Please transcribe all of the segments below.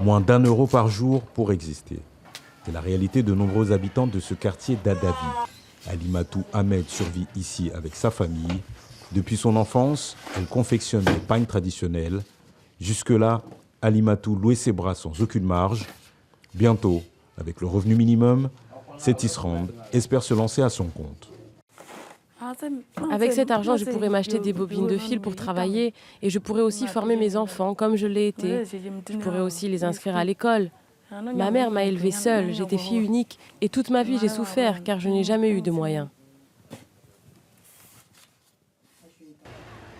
Moins d'1 € par jour pour exister. C'est la réalité de nombreux habitants de ce quartier d'Adavi. Alimatou Ahmed survit ici avec sa famille. Depuis son enfance, elle confectionne des pagnes traditionnelles. Jusque-là, Alimatou louait ses bras sans aucune marge. Bientôt, avec le revenu minimum, cette Tisserand espère se lancer à son compte. Avec cet argent, je pourrais m'acheter des bobines de fil pour travailler et je pourrais aussi former mes enfants comme je l'ai été. Je pourrais aussi les inscrire à l'école. Ma mère m'a élevée seule, j'étais fille unique et toute ma vie j'ai souffert car je n'ai jamais eu de moyens.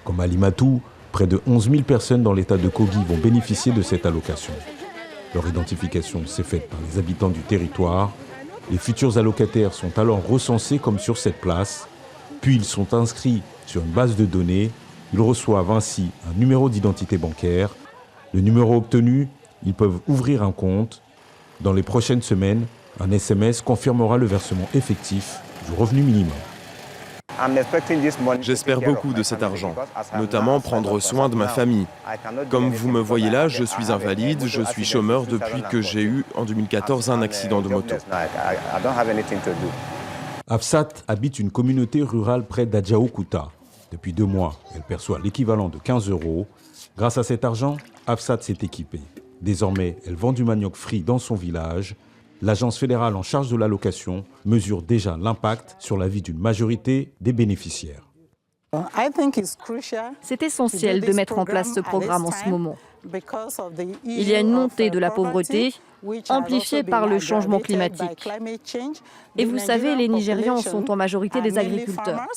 Comme Alimatou, près de 11 000 personnes dans l'état de Kogi vont bénéficier de cette allocation. Leur identification s'est faite par les habitants du territoire. Les futurs allocataires sont alors recensés comme sur cette place. Puis ils sont inscrits sur une base de données. Ils reçoivent ainsi un numéro d'identité bancaire. Le numéro obtenu, ils peuvent ouvrir un compte. Dans les prochaines semaines, un SMS confirmera le versement effectif du revenu minimum. J'espère beaucoup de cet argent, notamment prendre soin de ma famille. Comme vous me voyez là, je suis invalide, je suis chômeur depuis que j'ai eu en 2014 un accident de moto. Hafsat habite une communauté rurale près d'Adjaokuta. Depuis 2 mois, elle perçoit l'équivalent de 15 €. Grâce à cet argent, Hafsat s'est équipée. Désormais, elle vend du manioc frit dans son village. L'agence fédérale en charge de l'allocation mesure déjà l'impact sur la vie d'une majorité des bénéficiaires. C'est essentiel de mettre en place ce programme en ce moment. Il y a une montée de la pauvreté, amplifiée par le changement climatique. Et vous savez, les Nigérians sont en majorité des agriculteurs.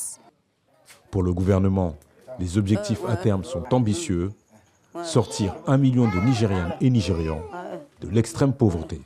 Pour le gouvernement, les objectifs à terme sont ambitieux. Sortir 1 million de Nigériennes et Nigérians de l'extrême pauvreté.